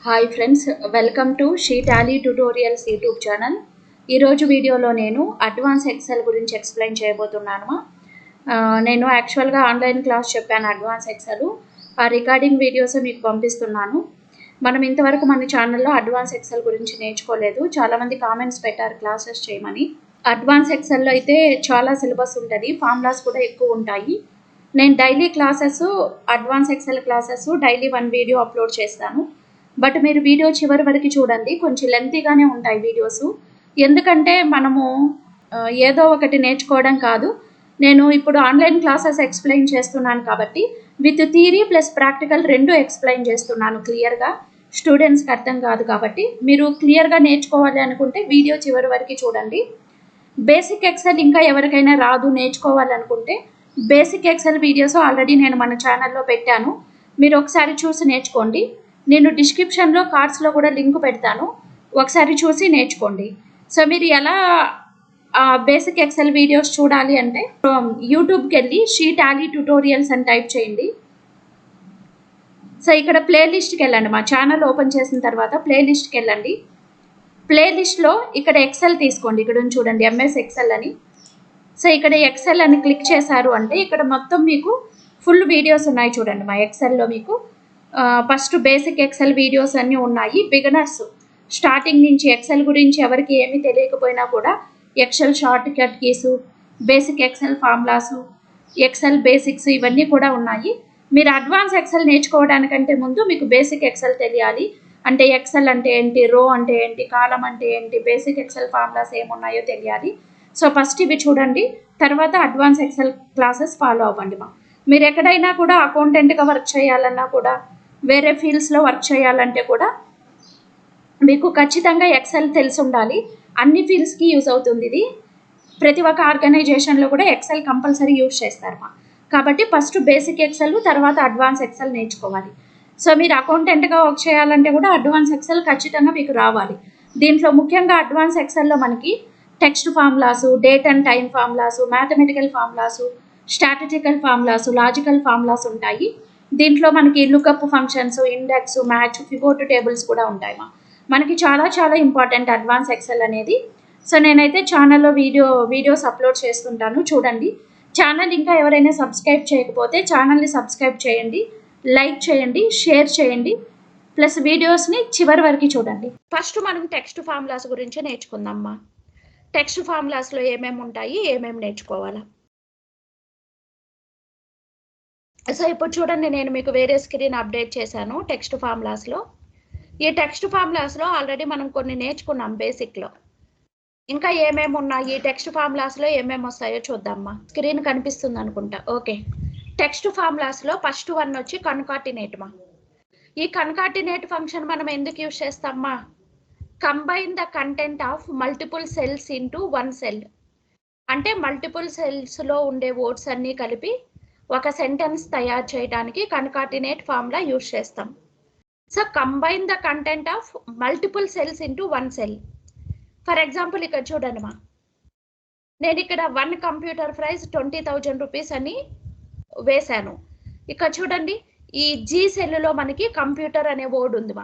Hi friends, welcome to she Tally tutorials YouTube channel. ఈరోజు వీడియోలో నేను అడ్వాన్స్ ఎక్సెల్ గురించి ఎక్స్ప్లెయిన్ చేయబోతున్నాను. నేను యాక్చువల్గా ఆన్లైన్ క్లాస్ చెప్పాను అడ్వాన్స్ ఎక్సెల్. ఆ రికార్డింగ్ వీడియోస్ మీకు పంపిస్తున్నాను. మనం ఇంతవరకు మన ఛానల్లో అడ్వాన్స్ ఎక్సెల్ గురించి నేర్చుకోలేదు. చాలామంది కామెంట్స్ పెట్టారు క్లాసెస్ చేయమని. అడ్వాన్స్ ఎక్సెల్లో అయితే చాలా సిలబస్ ఉంటుంది, ఫార్ములాస్ కూడా ఎక్కువ ఉంటాయి. నేను daily classes, advance Excel classes daily 1 video upload చేస్తాను. బట్ మీరు వీడియో చివరి వరకు చూడండి, కొంచెం లెంతీగానే ఉంటాయి వీడియోస్. ఎందుకంటే మనము ఏదో ఒకటి నేర్చుకోవడం కాదు, నేను ఇప్పుడు ఆన్లైన్ క్లాసెస్ ఎక్స్ప్లెయిన్ చేస్తున్నాను కాబట్టి with theory plus practical 2 explain చేస్తున్నాను క్లియర్గా. స్టూడెంట్స్కి అర్థం కాదు కాబట్టి మీరు క్లియర్గా నేర్చుకోవాలి అనుకుంటే వీడియో చివరి వరకు చూడండి. బేసిక్ ఎక్సెల్ ఇంకా ఎవరికైనా రాదు నేర్చుకోవాలనుకుంటే బేసిక్ ఎక్సెల్ వీడియోస్ ఆల్రెడీ నేను మన ఛానల్లో పెట్టాను, మీరు ఒకసారి చూసి నేర్చుకోండి. నేను డిస్క్రిప్షన్లో కార్డ్స్లో కూడా లింక్ పెడతాను, ఒకసారి చూసి నేర్చుకోండి. సో మీరు ఎలా బేసిక్ ఎక్సెల్ వీడియోస్ చూడాలి అంటే యూట్యూబ్కి వెళ్ళి షీ టాలీ ట్యుటోరియల్స్ అని టైప్ చేయండి. సో ఇక్కడ ప్లేలిస్ట్కి వెళ్ళండి. మా ఛానల్ ఓపెన్ చేసిన తర్వాత ప్లేలిస్ట్కి వెళ్ళండి. ప్లేలిస్ట్లో ఇక్కడ ఎక్సెల్ తీసుకోండి, ఇక్కడ చూడండి ఎంఎస్ ఎక్సెల్ అని. సో ఇక్కడ ఎక్సెల్ అని క్లిక్ చేశారు అంటే ఇక్కడ మొత్తం మీకు ఫుల్ వీడియోస్ ఉన్నాయి చూడండి. మా ఎక్సెల్లో మీకు ఫస్ట్ బేసిక్ ఎక్సెల్ వీడియోస్ అన్నీ ఉన్నాయి. బిగినర్స్ స్టార్టింగ్ నుంచి ఎక్సెల్ గురించి ఎవరికి ఏమీ తెలియకపోయినా కూడా Excel shortcut keys, basic Excel formulas, Excel basics ఇవన్నీ కూడా ఉన్నాయి. మీరు అడ్వాన్స్ ఎక్సెల్ నేర్చుకోవడానికంటే ముందు మీకు బేసిక్ ఎక్సెల్ తెలియాలి. అంటే ఎక్సెల్ అంటే ఏంటి, రో అంటే ఏంటి, కాలం అంటే ఏంటి, బేసిక్ ఎక్సెల్ ఫార్ములాస్ ఏమున్నాయో తెలియాలి. సో ఫస్ట్ ఇవి చూడండి, తర్వాత అడ్వాన్స్ ఎక్సెల్ క్లాసెస్ ఫాలో అవ్వండి. మీరు ఎక్కడైనా కూడా అకౌంటెంట్గా వర్క్ చేయాలన్నా కూడా, వేరే ఫీల్డ్స్లో వర్క్ చేయాలంటే కూడా మీకు ఖచ్చితంగా ఎక్సెల్ తెలిసి ఉండాలి. అన్ని ఫీల్డ్స్కి యూజ్ అవుతుంది ఇది. ప్రతి ఒక్క ఆర్గనైజేషన్లో కూడా ఎక్సెల్ కంపల్సరీ యూజ్ చేస్తారు. కాబట్టి ఫస్ట్ బేసిక్ ఎక్సెల్, తర్వాత అడ్వాన్స్ ఎక్సెల్ నేర్చుకోవాలి. సో మీరు అకౌంటెంట్గా వర్క్ చేయాలంటే కూడా అడ్వాన్స్ ఎక్సెల్ ఖచ్చితంగా మీకు రావాలి. దీంట్లో ముఖ్యంగా అడ్వాన్స్ ఎక్సెల్లో మనకి text formulas, date and time formulas, mathematical formulas, statistical formulas, logical formulas ఉంటాయి. దీంట్లో మనకి lookup functions, index, match, pivot tables కూడా ఉంటాయి. మనకి చాలా చాలా ఇంపార్టెంట్ అడ్వాన్స్ ఎక్సెల్ అనేది. సో నేనైతే ఛానల్లో వీడియోస్ అప్లోడ్ చేస్తుంటాను, చూడండి. ఛానల్ ఇంకా ఎవరైనా సబ్స్క్రైబ్ చేయకపోతే ఛానల్ని సబ్స్క్రైబ్ చేయండి, లైక్ చేయండి, షేర్ చేయండి, ప్లస్ వీడియోస్ని చివరి వరకు చూడండి. ఫస్ట్ మనం టెక్స్ట్ ఫార్ములాస్ గురించి నేర్చుకుందామా. టెక్స్ట్ ఫార్ములాస్లో ఏమేమి ఉంటాయి, ఏమేమి నేర్చుకోవాలా. సో ఇప్పుడు చూడండి, నేను మీకు వేరే స్క్రీన్ అప్డేట్ చేశాను టెక్స్ట్ ఫార్ములాస్లో. ఈ టెక్స్ట్ ఫార్ములాస్లో ఆల్రెడీ మనం కొన్ని నేర్చుకున్నాం బేసిక్లో. ఇంకా ఏమేమి ఉన్నాయి టెక్స్ట్ ఫార్ములాస్లో, ఏమేమి వస్తాయో చూద్దామా. స్క్రీన్ కనిపిస్తుంది అనుకుంటా. ఓకే, టెక్స్ట్ ఫార్ములాస్లో ఫస్ట్ వన్ వచ్చి కన్కాటినేట్. ఈ కన్కాటినేట్ ఫంక్షన్ మనం ఎందుకు యూజ్ చేస్తామా, combine the content of multiple cells into 1 cell. అంటే మల్టిపుల్ సెల్స్లో ఉండే వర్డ్స్ అన్నీ కలిపి ఒక సెంటెన్స్ తయారు చేయడానికి కన్కాటినేట్ ఫార్ములా యూజ్ చేస్తాం. So combine the content of multiple cells into 1 cell. For example ఇక్కడ చూడండి నేను ఇక్కడ 1 కంప్యూటర్ ప్రైస్ 20,000 రూపీస్ అని వేశాను. ఇక్కడ చూడండి, ఈ జీ సెల్లో మనకి కంప్యూటర్ అనే వర్డ్ ఉంది.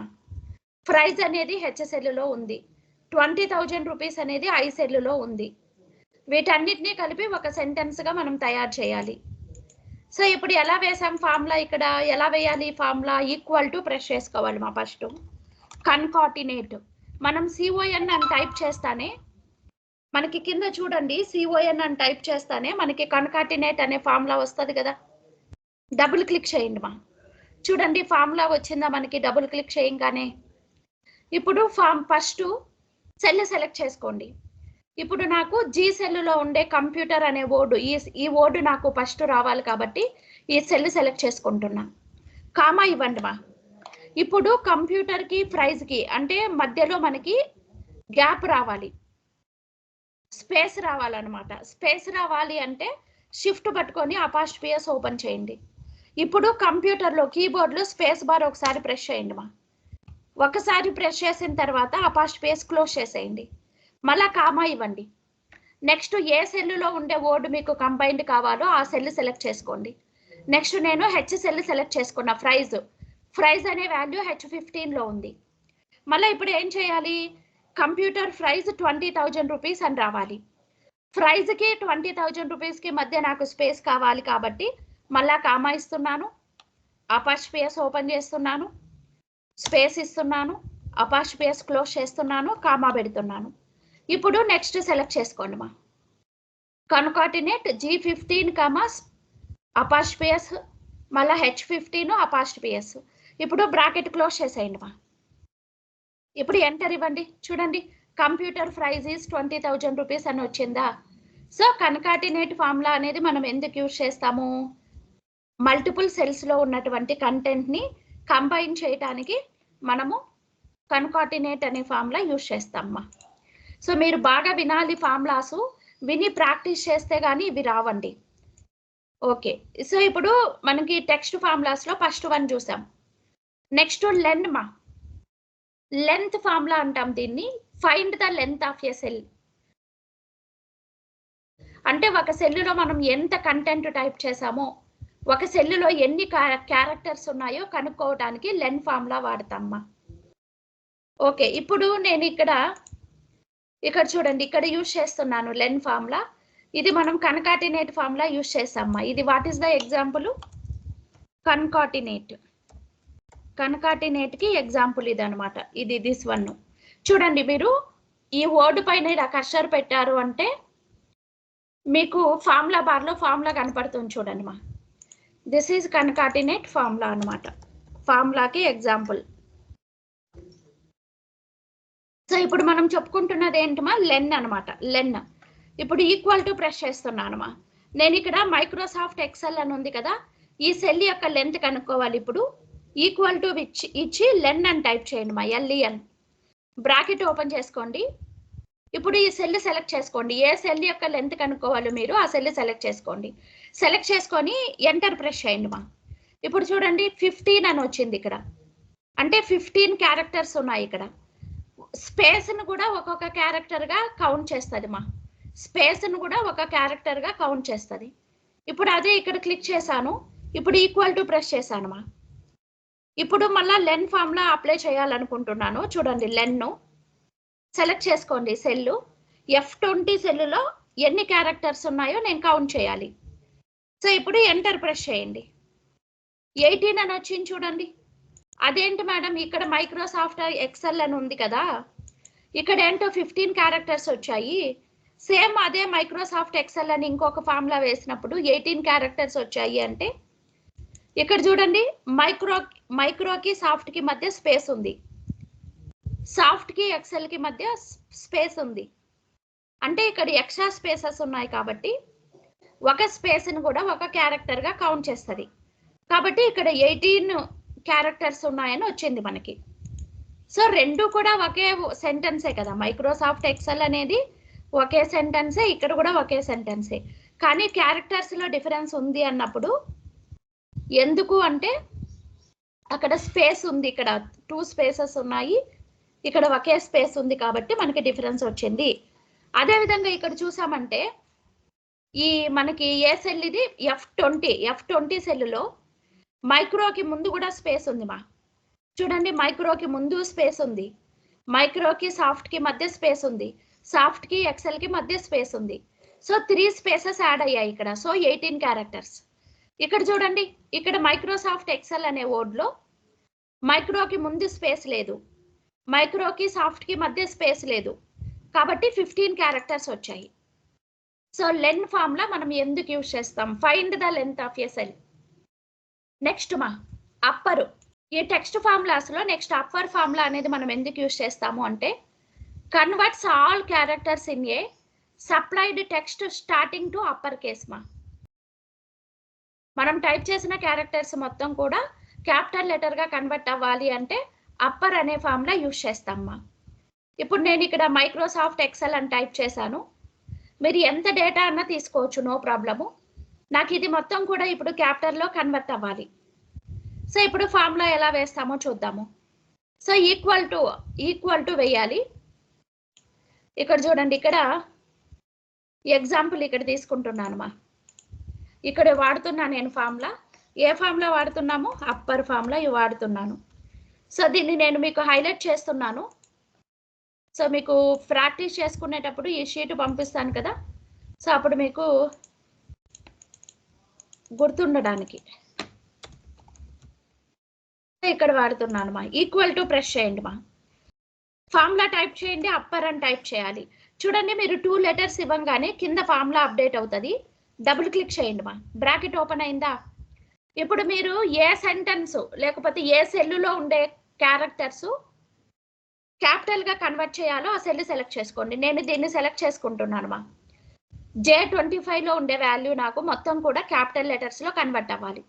ప్రైజ్ అనేది హెచ్ సెల్లో ఉంది, 20,000 రూపీస్ అనేది ఐ సెల్లో ఉంది. వీటన్నిటినీ కలిపి ఒక సెంటెన్స్గా మనం తయారు చేయాలి. సో ఇప్పుడు ఎలా వేసాం ఫార్ములా, ఇక్కడ ఎలా వేయాలి ఫార్ములా, ఈక్వల్ టు ప్రెస్ చేసుకోవాలి. ఫస్ట్ కన్కాటినేట్ మనం సిఓఎన్ అని టైప్ చేస్తానే మనకి కింద చూడండి, సిఓఎన్ అని టైప్ చేస్తానే మనకి కన్కాటినేట్ అనే ఫార్ములా వస్తుంది కదా. డబుల్ క్లిక్ చేయండి చూడండి ఫార్ములా వచ్చిందా మనకి. డబుల్ క్లిక్ చేయగానే ఇప్పుడు ఫస్ట్ సెల్ సెలెక్ట్ చేసుకోండి. ఇప్పుడు నాకు జీ సెల్లో ఉండే కంప్యూటర్ అనే వర్డ్, ఈ వర్డ్ నాకు ఫస్ట్ రావాలి కాబట్టి ఈ సెల్ సెలెక్ట్ చేసుకుంటున్నా. కామా ఇవ్వండి ఇప్పుడు కంప్యూటర్కి ప్రైజ్కి అంటే మధ్యలో మనకి గ్యాప్ రావాలి, స్పేస్ రావాలన్నమాట. స్పేస్ రావాలి అంటే షిఫ్ట్ పట్టుకొని అపాస్ట్రోఫీ ఓపెన్ చేయండి. ఇప్పుడు కంప్యూటర్లో కీబోర్డ్లో స్పేస్ బార్ ఒకసారి ప్రెస్ చేయండి ఒకసారి ప్రెస్ చేసిన తర్వాత అపాస్ట్రోఫీ క్లోజ్ చేసేయండి. మళ్ళా కామా ఇవ్వండి. నెక్స్ట్ ఏ సెల్లో ఉండే వర్డ్ మీకు కంబైన్డ్ కావాలో ఆ సెల్ సెలెక్ట్ చేసుకోండి. నెక్స్ట్ నేను హెచ్ సెల్ సెలెక్ట్ చేసుకున్నా. ప్రైజ్ అనే వాల్యూ H15లో ఉంది. మళ్ళీ ఇప్పుడు ఏం చేయాలి, కంప్యూటర్ ప్రైస్ 20,000 రూపీస్ అని రావాలి. ప్రైజ్కి 20,000 రూపీస్కి మధ్య నాకు స్పేస్ కావాలి కాబట్టి మళ్ళా కామా ఇస్తున్నాను, అపాస్ట్రిఫిఎస్ ఓపెన్ చేస్తున్నాను, స్పేస్ ఇస్తున్నాను, అపాస్ట్రిఫిఎస్ క్లోజ్ చేస్తున్నాను, కామా పెడుతున్నాను. ఇప్పుడు నెక్స్ట్ సెలెక్ట్ చేసుకోండి మా. కన్కాటినేట్ G15 అపాస్ట్రిఫిఎస్ మళ్ళీ H15 అపాస్ట్రిఫిఎస్. ఇప్పుడు బ్రాకెట్ క్లోజ్ చేసేయండి మా. ఇప్పుడు ఎంటర్ ఇవ్వండి. చూడండి కంప్యూటర్ ప్రైజ్ ఈస్ 20,000 రూపీస్ అని వచ్చిందా. సో కన్కాటినేట్ ఫార్ములా అనేది మనం ఎందుకు యూజ్ చేస్తాము, మల్టిపుల్ సెల్స్లో ఉన్నటువంటి కంటెంట్ని కంబైన్ చేయడానికి మనము కన్కాటినేట్ అనే ఫార్ములా యూజ్ చేస్తామమ్మా. సో మీరు బాగా వినాలి ఫార్ములాసు, విని ప్రాక్టీస్ చేస్తే కానీ ఇవి రావండి. ఓకే, సో ఇప్పుడు మనకి టెక్స్ట్ ఫార్ములాస్లో ఫస్ట్ వన్ చూసాం. నెక్స్ట్ లెన్ మా. లెంత్ ఫార్ములా అంటాం దీన్ని. Find the length of a cell. అంటే ఒక సెల్లులో మనం ఎంత కంటెంట్ టైప్ చేసామో, ఒక సెల్లులో ఎన్ని క్యారెక్టర్స్ ఉన్నాయో కనుక్కోవడానికి లెన్ ఫార్ములా వాడతామ్మా. ఓకే, ఇప్పుడు నేను ఇక్కడ చూడండి, ఇక్కడ యూజ్ చేస్తున్నాను లెన్ ఫార్ములా. ఇది మనం కన్కాటినేట్ ఫార్ములా యూజ్ చేస్తామ్మా. ఇది what is the example, concatenate. కన్కాటినేట్కి ఎగ్జాంపుల్ ఇది అనమాట. ఇది దిస్ వన్. చూడండి మీరు ఈ వర్డ్ పైన ఇలా కర్సర్ పెట్టారు అంటే మీకు ఫార్ములా బార్లో ఫార్ములా కనపడుతుంది చూడండి మా. దిస్ ఈజ్ కన్కాటినేట్ ఫార్ములా అనమాట. ఫార్ములాకి ఎగ్జాంపుల్. సో ఇప్పుడు మనం చెప్పుకుంటున్నది ఏంటమ్మా, లెన్ అనమాట. లెన్. ఇప్పుడు ఈక్వల్ టు ప్రెస్ చేస్తున్నానమ్మా. నేను ఇక్కడ మైక్రోసాఫ్ట్ ఎక్సెల్ అని ఉంది కదా, ఈ సెల్ యొక్క లెంత్ కనుక్కోవాలి. ఇప్పుడు ఈక్వల్ టు ఇచ్చి లెన్ అని టైప్ చేయండి మా. LEN బ్రాకెట్ ఓపెన్ చేసుకోండి. ఇప్పుడు ఈ సెల్ సెలెక్ట్ చేసుకోండి. ఏ సెల్ యొక్క లెంత్ కనుక్కోవాలి మీరు, ఆ సెల్ సెలెక్ట్ చేసుకోండి. సెలెక్ట్ చేసుకొని ఎంటర్ ప్రెస్ చేయండి మా. ఇప్పుడు చూడండి 15 అని వచ్చింది ఇక్కడ. అంటే 15 క్యారెక్టర్స్ ఉన్నాయి ఇక్కడ. స్పేస్ను కూడా ఒక్కొక్క క్యారెక్టర్గా కౌంట్ చేస్తుంది మా. స్పేస్ను కూడా ఒక క్యారెక్టర్గా కౌంట్ చేస్తుంది. ఇప్పుడు అదే ఇక్కడ క్లిక్ చేశాను. ఇప్పుడు ఈక్వల్ టు ప్రెస్ చేశాను మా. ఇప్పుడు మళ్ళీ లెన్ ఫార్ములా అప్లై చేయాలనుకుంటున్నాను. చూడండి లెన్ను సెలెక్ట్ చేసుకోండి. సెల్లు F20 సెల్లులో ఎన్ని క్యారెక్టర్స్ ఉన్నాయో నేను కౌంట్ చేయాలి. సో ఇప్పుడు ఎంటర్ ప్రెస్ చేయండి. 18 అని వచ్చింది చూడండి. అదేంటి మేడం, ఇక్కడ మైక్రోసాఫ్ట్ ఎక్సెల్ అని ఉంది కదా, ఇక్కడ ఏంటో 15 క్యారెక్టర్స్ వచ్చాయి. సేమ్ అదే మైక్రోసాఫ్ట్ ఎక్సెల్ అని ఇంకొక ఫార్ములా వేసినప్పుడు 18 క్యారెక్టర్స్ వచ్చాయి అంటే, ఇక్కడ చూడండి మైక్రోకి సాఫ్ట్కి మధ్య స్పేస్ ఉంది, సాఫ్ట్కి ఎక్సెల్కి మధ్య స్పేస్ ఉంది. అంటే ఇక్కడ ఎక్స్ట్రా స్పేసెస్ ఉన్నాయి కాబట్టి ఒక స్పేస్ని కూడా ఒక క్యారెక్టర్గా కౌంట్ చేస్తుంది. కాబట్టి ఇక్కడ 18 క్యారెక్టర్స్ ఉన్నాయని వచ్చింది మనకి. సో రెండు కూడా ఒకే సెంటెన్సే కదా. మైక్రోసాఫ్ట్ ఎక్సెల్ అనేది ఒకే సెంటెన్సే, ఇక్కడ కూడా ఒకే సెంటెన్సే. కానీ క్యారెక్టర్స్లో డిఫరెన్స్ ఉంది అన్నప్పుడు, ఎందుకు అంటే అక్కడ స్పేస్ ఉంది, ఇక్కడ 2 స్పేసెస్ ఉన్నాయి, ఇక్కడ ఒకే స్పేస్ ఉంది కాబట్టి మనకి డిఫరెన్స్ వచ్చింది. అదేవిధంగా ఇక్కడ చూసామంటే ఈ మనకి ఏ సెల్ ఇది, F20 సెల్లులో మైక్రోకి ముందు కూడా స్పేస్ ఉంది మా. చూడండి మైక్రోకి ముందు స్పేస్ ఉంది, మైక్రోకి సాఫ్ట్కి మధ్య స్పేస్ ఉంది, సాఫ్ట్కి ఎక్సెల్కి మధ్య స్పేస్ ఉంది. సో 3 స్పేసెస్ యాడ్ అయ్యాయి ఇక్కడ. So 18 characters. ఇక్కడ చూడండి, ఇక్కడ మైక్రోసాఫ్ట్ ఎక్సెల్ అనే వర్డ్లో మైక్రోకి ముందు స్పేస్ లేదు, మైక్రోకి సాఫ్ట్కి మధ్య స్పేస్ లేదు, కాబట్టి 15 క్యారెక్టర్స్ వచ్చాయి. సో లెన్ ఫార్ములా మనం ఎందుకు యూజ్ చేస్తాం, find the length of a cell. Next మా అప్పరు. ఈ టెక్స్ట్ ఫార్ములాస్లో నెక్స్ట్ అప్పర్ ఫార్ములా అనేది మనం ఎందుకు యూజ్ చేస్తాము అంటే, converts all characters in a supplied text starting to upper case మా. మనం టైప్ చేసిన క్యారెక్టర్స్ మొత్తం కూడా క్యాపిటల్ లెటర్గా కన్వర్ట్ అవ్వాలి అంటే అప్పర్ అనే ఫార్ములా యూజ్ చేస్తామా. ఇప్పుడు నేను ఇక్కడ మైక్రోసాఫ్ట్ ఎక్సెల్ అని టైప్ చేశాను. మీరు ఎంత డేటా అన్నా తీసుకోవచ్చు, నో ప్రాబ్లము. నాకు ఇది మొత్తం కూడా ఇప్పుడు క్యాపిటల్లో కన్వర్ట్ అవ్వాలి. సో ఇప్పుడు ఫార్ములా ఎలా వేస్తామో చూద్దాము. సో ఈక్వల్ టు వేయాలి. ఇక్కడ చూడండి, ఇక్కడ ఎగ్జాంపుల్ ఇక్కడ తీసుకుంటున్నాను మా. ఇక్కడ వాడుతున్నా నేను ఫార్ములా. ఏ ఫార్ములా వాడుతున్నాము, అప్పర్ ఫార్ములా వాడుతున్నాను. సో దీన్ని నేను మీకు హైలైట్ చేస్తున్నాను. సో మీకు ప్రాక్టీస్ చేసుకునేటప్పుడు ఈ షీట్ పంపిస్తాను కదా, సో అప్పుడు మీకు గుర్తుండడానికి ఇక్కడ వాడుతున్నాను మా. ఈక్వల్ టు ప్రెస్ చేయండి మా. ఫార్ములా టైప్ చేయండి, అప్పర్ అని టైప్ చేయాలి. చూడండి మీరు 2 లెటర్స్ ఇవ్వగానే కింద ఫార్ములా అప్డేట్ అవుతుంది. డబుల్ క్లిక్ చేయండి మా. బ్రాకెట్ ఓపెన్ అయిందా? ఇప్పుడు మీరు ఏ సెంటెన్స్ లేకపోతే ఏ సెల్లులో ఉండే క్యారెక్టర్స్ క్యాపిటల్గా కన్వర్ట్ చేయాలో ఆ సెల్ సెలెక్ట్ చేసుకోండి. నేను దీన్ని సెలెక్ట్ చేసుకుంటున్నాను మా. J25లో ఉండే వాల్యూ నాకు మొత్తం కూడా క్యాపిటల్ లెటర్స్లో కన్వర్ట్ అవ్వాలి.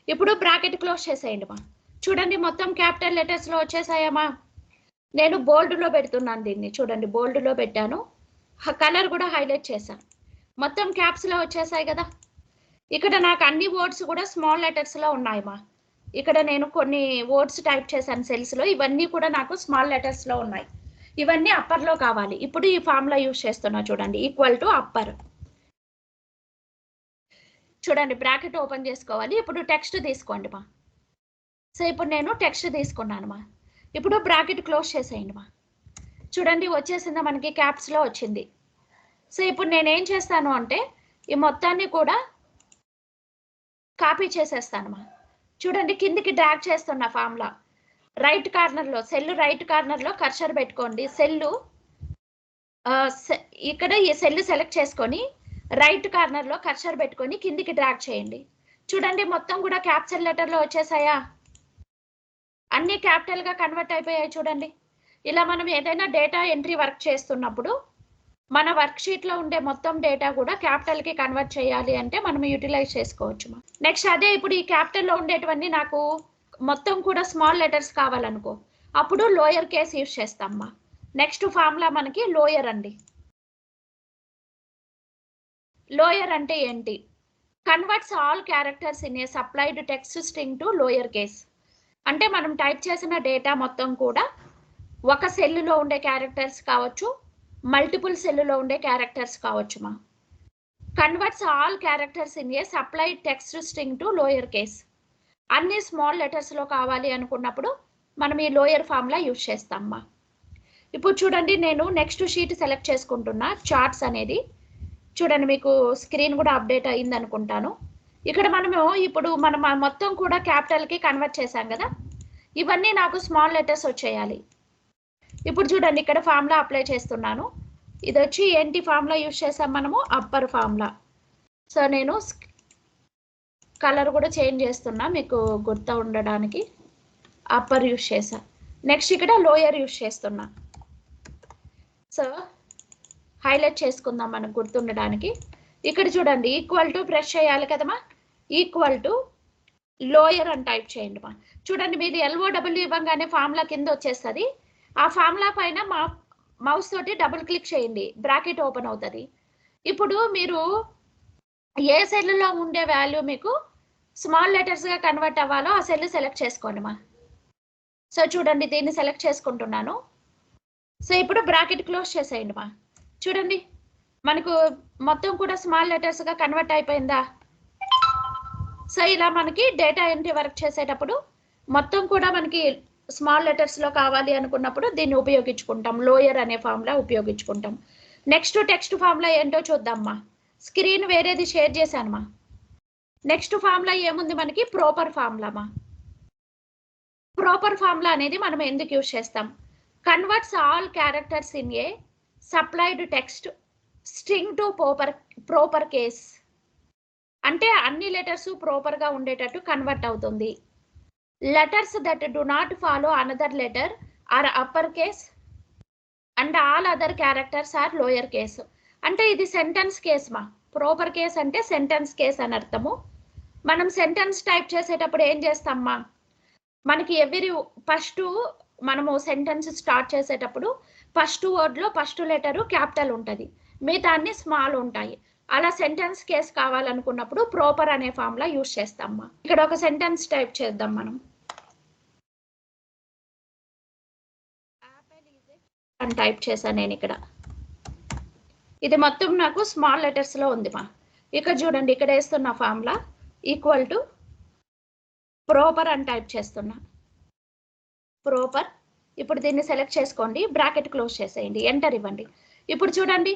ఇప్పుడు బ్రాకెట్ క్లోజ్ చేసేయండి మా. చూడండి మొత్తం క్యాపిటల్ లెటర్స్లో వచ్చేసాయమ్మా. నేను బోల్డ్లో పెడుతున్నాను దీన్ని. చూడండి బోల్డ్లో పెట్టాను, కలర్ కూడా హైలైట్ చేశాను. మొత్తం క్యాప్స్లో వచ్చేసాయి కదా. ఇక్కడ నాకు అన్ని వర్డ్స్ కూడా స్మాల్ లెటర్స్లో ఉన్నాయమ్మా. ఇక్కడ నేను కొన్ని వర్డ్స్ టైప్ చేశాను సెల్స్లో, ఇవన్నీ కూడా నాకు స్మాల్ లెటర్స్లో ఉన్నాయి. ఇవన్నీ అప్పర్లో కావాలి. ఇప్పుడు ఈ ఫార్ములా యూజ్ చేస్తున్నా చూడండి, ఈక్వల్ టు అప్పర్. చూడండి బ్రాకెట్ ఓపెన్ చేసుకోవాలి. ఇప్పుడు టెక్స్ట్ తీసుకోండి మా. సో ఇప్పుడు నేను టెక్స్ట్ తీసుకున్నాను మా. ఇప్పుడు బ్రాకెట్ క్లోజ్ చేసేయండి మా. చూడండి వచ్చేసిందా మనకి, క్యాప్స్లో వచ్చింది. సో ఇప్పుడు నేనేం చేస్తాను అంటే ఈ మొత్తాన్ని కూడా కాపీ చేసేస్తాను మా. చూడండి కిందికి డ్రాగ్ చేస్తున్న ఫార్ములా రైట్ కార్నర్లో, సెల్ రైట్ కార్నర్లో కర్సర్ పెట్టుకోండి. సెల్లు ఇక్కడ ఈ సెల్ సెలెక్ట్ చేసుకొని రైట్ కార్నర్లో కర్సర్ పెట్టుకొని కిందికి డ్రాగ్ చేయండి. చూడండి మొత్తం కూడా క్యాపిటల్ లెటర్లో వచ్చేసాయా? అన్ని క్యాపిటల్గా కన్వర్ట్ అయిపోయాయి చూడండి. ఇలా మనం ఏదైనా డేటా ఎంట్రీ వర్క్ చేస్తున్నప్పుడు మన వర్క్ షీట్లో ఉండే మొత్తం డేటా కూడా క్యాపిటల్కి కన్వర్ట్ చేయాలి అంటే మనం యూటిలైజ్ చేసుకోవచ్చు. నెక్స్ట్ అదే ఇప్పుడు ఈ క్యాపిటల్లో ఉండేటువంటి నాకు మొత్తం కూడా స్మాల్ లెటర్స్ కావాలనుకో, అప్పుడు లోయర్ కేస్ యూజ్ చేస్తామ్మా. నెక్స్ట్ ఫార్ములా మనకి లోయర్ అండి. లోయర్ అంటే ఏంటి? Converts all characters in a supplied text string to lower case. అంటే మనం టైప్ చేసిన డేటా మొత్తం కూడా ఒక సెల్లులో ఉండే క్యారెక్టర్స్ కావచ్చు, మల్టిపుల్ సెల్లులో ఉండే క్యారెక్టర్స్ కావచ్చు మా. Converts all characters in a supplied text string to lower case. అన్ని స్మాల్ లెటర్స్లో కావాలి అనుకున్నప్పుడు మనం ఈ లోయర్ ఫార్ములా యూజ్ చేస్తామ్మా. ఇప్పుడు చూడండి నేను నెక్స్ట్ షీట్ సెలెక్ట్ చేసుకుంటున్నా, చార్ట్స్ అనేది. చూడండి మీకు స్క్రీన్ కూడా అప్డేట్ అయింది అనుకుంటాను. ఇక్కడ మనము ఇప్పుడు మనం మొత్తం కూడా క్యాపిటల్కి కన్వర్ట్ చేశాం కదా, ఇవన్నీ నాకు స్మాల్ లెటర్స్ వచ్చేయాలి. ఇప్పుడు చూడండి ఇక్కడ ఫార్ములా అప్లై చేస్తున్నాను. ఇది వచ్చి ఏంటి ఫార్ములా యూజ్ చేసాం మనము? Upper formula. సో నేను కలర్ కూడా చేంజ్ చేస్తున్నా మీకు గుర్తు ఉండడానికి. అప్పర్ యూజ్ చేసా. నెక్స్ట్ ఇక్కడ లోయర్ యూజ్ చేస్తున్నా. సో హైలైట్ చేసుకుందాం మనకు గుర్తుండడానికి. ఇక్కడ చూడండి ఈక్వల్ టు ప్రెస్ చేయాలి కదమ్మా. ఈక్వల్ టు లోయర్ అని టైప్ చేయండి మా. చూడండి మీరు LOW ఇవ్వగానే ఫార్ములా కింద వచ్చేస్తుంది. ఆ ఫార్ములా పైన మౌస్ తోటి డబుల్ క్లిక్ చేయండి, బ్రాకెట్ ఓపెన్ అవుతుంది. ఇప్పుడు మీరు ఏ సెల్లో ఉండే వాల్యూ మీకు స్మాల్ లెటర్స్గా కన్వర్ట్ అవ్వాలో ఆ సెల్ సెలెక్ట్ చేసుకోండి మా. సో చూడండి దీన్ని సెలెక్ట్ చేసుకుంటున్నాను. సో ఇప్పుడు బ్రాకెట్ క్లోజ్ చేసేయండి మా. చూడండి మనకు మొత్తం కూడా స్మాల్ లెటర్స్గా కన్వర్ట్ అయిపోయిందా? సో ఇలా మనకి డేటా ఎంట్రీ వర్క్ చేసేటప్పుడు మొత్తం కూడా మనకి స్మాల్ లెటర్స్లో కావాలి అనుకున్నప్పుడు దీన్ని ఉపయోగించుకుంటాం, లోయర్ అనే ఫార్ములా ఉపయోగించుకుంటాం. నెక్స్ట్ టెక్స్ట్ ఫార్ములా ఏంటో చూద్దామ్మా. స్క్రీన్ వేరేది షేర్ చేశానమ్మా. నెక్స్ట్ ఫార్ములా ఏముంది మనకి? ప్రాపర్ ఫార్ములామా. ప్రాపర్ ఫార్ములా అనేది మనం ఎందుకు యూజ్ చేస్తాం? Converts all characters in a supplied text string to proper case. అంటే అన్ని లెటర్స్ ప్రాపర్గా ఉండేటట్టు కన్వర్ట్ అవుతుంది. Letters that do not follow another letter are upper case and all other characters are lower case. అంటే ఇది sentence case మా. Proper case అంటే sentence case అని అర్థము. మనం సెంటెన్స్ టైప్ చేసేటప్పుడు ఏం చేస్తామ్మా, మనకి ఫస్ట్ మనము సెంటెన్స్ స్టార్ట్ చేసేటప్పుడు ఫస్ట్ వర్డ్లో ఫస్ట్ లెటరు క్యాపిటల్ ఉంటుంది, మిగతా అన్ని స్మాల్ ఉంటాయి. అలా సెంటెన్స్ కేస్ కావాలనుకున్నప్పుడు ప్రాపర్ అనే ఫార్ములా యూజ్ చేస్తామ్మా. ఇక్కడ ఒక సెంటెన్స్ టైప్ చేద్దాం మనం. అని టైప్ చేశాను నేను ఇక్కడ. ఇది మొత్తం నాకు స్మాల్ లెటర్స్లో ఉంది మా. ఇక్కడ చూడండి ఇక్కడ వేస్తున్న ఫార్ములా ఈక్వల్ టు ప్రాపర్ అని టైప్ చేస్తున్నా. ప్రాపర్. ఇప్పుడు దీన్ని సెలెక్ట్ చేసుకోండి, బ్రాకెట్ క్లోజ్ చేసేయండి, ఎంటర్ ఇవ్వండి. ఇప్పుడు చూడండి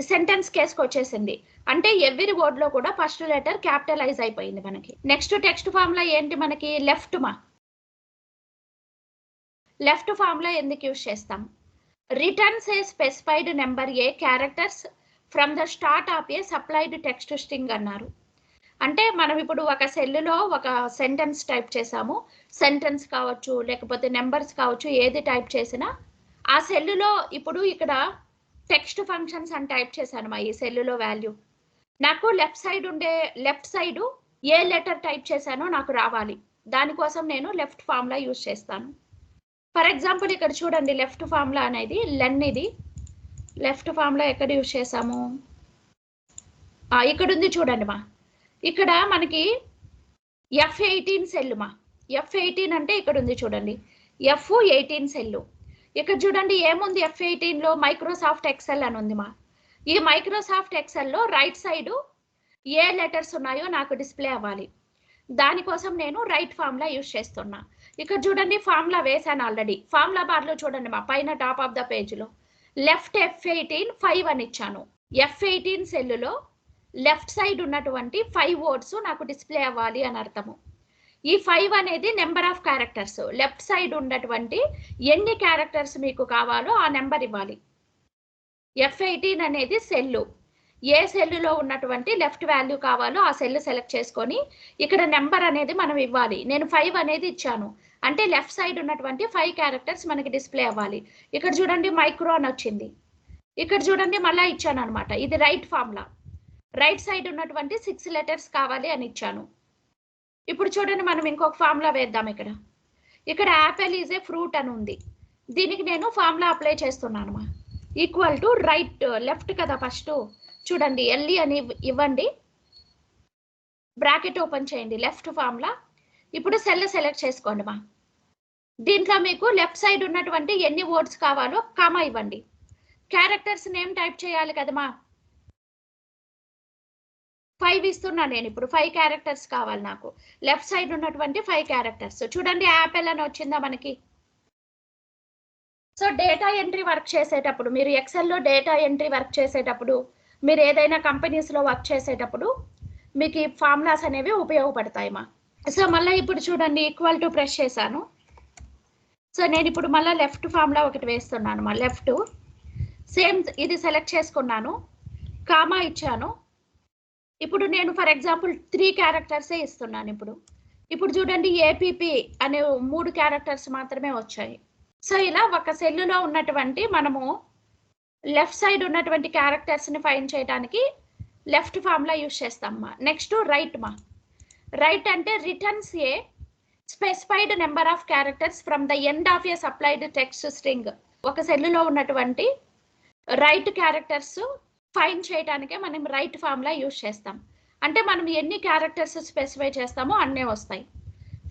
సెంటెన్స్ కేసుకు వచ్చేసింది. అంటే ఎవ్రీ వర్డ్ లో కూడా ఫస్ట్ లెటర్ క్యాపిటలైజ్ అయిపోయింది మనకి. నెక్స్ట్ టెక్స్ట్ ఫార్ములా ఏంటి మనకి? లెఫ్ట్ మా. లెఫ్ట్ ఫార్ములా ఎందుకు యూజ్ చేస్తాం? Returns A specified number A characters from the start of A supplied text string అన్నారు. అంటే మనం ఇప్పుడు ఒక సెల్లో ఒక సెంటెన్స్ టైప్ చేసాము, సెంటెన్స్ కావచ్చు లేకపోతే నెంబర్స్ కావచ్చు, ఏది టైప్ చేసినా ఆ సెల్లో ఇప్పుడు ఇక్కడ టెక్స్ట్ ఫంక్షన్స్ అని టైప్ చేశాను మా ఈ సెల్లో వాల్యూ. నాకు లెఫ్ట్ సైడ్ ఏ లెటర్ టైప్ చేశానో నాకు రావాలి. దానికోసం నేను లెఫ్ట్ ఫార్ములా యూజ్ చేస్తాను. ఫర్ ఎగ్జాంపుల్ ఇక్కడ చూడండి లెఫ్ట్ ఫార్ములా అనేది లెన్. ఇది లెఫ్ట్ ఫార్ములా ఎక్కడ యూజ్ చేసాము? ఇక్కడ ఉంది చూడండి మా. ఇక్కడ మనకి F18 సెల్ మా. F18 అంటే ఇక్కడ ఉంది చూడండి, F18 సెల్. ఇక్కడ చూడండి ఏముంది F18 లో? మైక్రోసాఫ్ట్ ఎక్సెల్ అని ఉంది మా. ఈ మైక్రోసాఫ్ట్ ఎక్సెల్ లో రైట్ సైడ్ ఏ లెటర్స్ ఉన్నాయో నాకు డిస్ప్లే అవ్వాలి. దానికోసం నేను రైట్ ఫార్ములా యూజ్ చేస్తున్నా. ఇక్కడ చూడండి ఫార్ములా వేసాను ఆల్రెడీ. ఫార్ములా బార్ లో చూడండి మా పైన టాప్ ఆఫ్ ద పేజ్ లో లెఫ్ట్ F18 5 అని ఇచ్చాను. F18 సెల్లో లెఫ్ట్ సైడ్ ఉన్నటువంటి 5 వర్డ్స్ నాకు డిస్ప్లే అవ్వాలి అని అర్థము. ఈ 5 అనేది number of characters. Left side ఉన్నటువంటి ఎన్ని క్యారెక్టర్స్ మీకు కావాలో ఆ నెంబర్ ఇవ్వాలి. F18 అనేది సెల్లు. ఏ సెల్లులో ఉన్నటువంటి లెఫ్ట్ వాల్యూ కావాలో ఆ సెల్ సెలెక్ట్ చేసుకొని ఇక్కడ నెంబర్ అనేది మనం ఇవ్వాలి. నేను 5 అనేది ఇచ్చాను, అంటే లెఫ్ట్ సైడ్ ఉన్నటువంటి 5 క్యారెక్టర్స్ మనకి డిస్ప్లే అవ్వాలి. ఇక్కడ చూడండి మైక్రో అని వచ్చింది. ఇక్కడ చూడండి మళ్ళీ ఇచ్చాను అనమాట. ఇది రైట్ ఫార్ములా. రైట్ సైడ్ ఉన్నటువంటి 6 లెటర్స్ కావాలి అని ఇచ్చాను. ఇప్పుడు చూడండి మనం ఇంకొక ఫార్ములా వేద్దాం. ఇక్కడ యాపిల్ ఈజ్ ఏ ఫ్రూట్ అని ఉంది. దీనికి నేను ఫార్ములా అప్లై చేస్తున్నాను మా. ఈక్వల్ టు రైట్, లెఫ్ట్ కదా ఫస్ట్. చూడండి ఎల్ఈ అని ఇవ్వండి, బ్రాకెట్ ఓపెన్ చేయండి, లెఫ్ట్ ఫార్ములా. ఇప్పుడు సెల్ సెలెక్ట్ చేసుకోండి మా. దీంట్లో మీకు లెఫ్ట్ సైడ్ ఉన్నటువంటి ఎన్ని వర్డ్స్ కావాలో కామా ఇవ్వండి. క్యారెక్టర్స్ నేమ్ టైప్ చేయాలి కదమ్మా. 5 ఇస్తున్నా నేను. ఇప్పుడు 5 క్యారెక్టర్స్ కావాలి నాకు. లెఫ్ట్ సైడ్ ఉన్నటువంటి 5 క్యారెక్టర్స్. చూడండి యాపిల్ అని వచ్చిందా మనకి. సో డేటా ఎంట్రీ వర్క్ చేసేటప్పుడు, మీరు ఎక్సెల్లో డేటా ఎంట్రీ వర్క్ చేసేటప్పుడు, మీరు ఏదైనా కంపెనీస్లో వర్క్ చేసేటప్పుడు మీకు ఈ ఫార్ములాస్ అనేవి ఉపయోగపడతాయి మా. సో మళ్ళీ ఇప్పుడు చూడండి ఈక్వల్ టు ప్రెస్ చేశాను. సో నేను ఇప్పుడు మళ్ళీ లెఫ్ట్ ఫార్ములా ఒకటి వేస్తున్నాను మా. లెఫ్ట్ సేమ్ ఇది సెలెక్ట్ చేసుకున్నాను, కామా ఇచ్చాను. ఇప్పుడు నేను ఫర్ ఎగ్జాంపుల్ 3 క్యారెక్టర్సే ఇస్తున్నాను. ఇప్పుడు చూడండి ఏపీపీ అనే 3 క్యారెక్టర్స్ మాత్రమే వచ్చాయి. సో ఇలా ఒక సెల్లులో ఉన్నటువంటి మనము లెఫ్ట్ సైడ్ ఉన్నటువంటి క్యారెక్టర్స్ని ఫైండ్ చేయడానికి లెఫ్ట్ ఫార్ములా యూజ్ చేస్తాం మా. నెక్స్ట్ రైట్ మా. రైట్ అంటే returns A specified number of characters from the end of A supplied text string. ఒక సెల్లులో ఉన్నటువంటి రైట్ క్యారెక్టర్స్ ఫైండ్ చేయడానికే మనం రైట్ ఫార్ములా యూజ్ చేస్తాం. అంటే మనం ఎన్ని క్యారెక్టర్స్ స్పెసిఫై చేస్తామో అన్నీ వస్తాయి.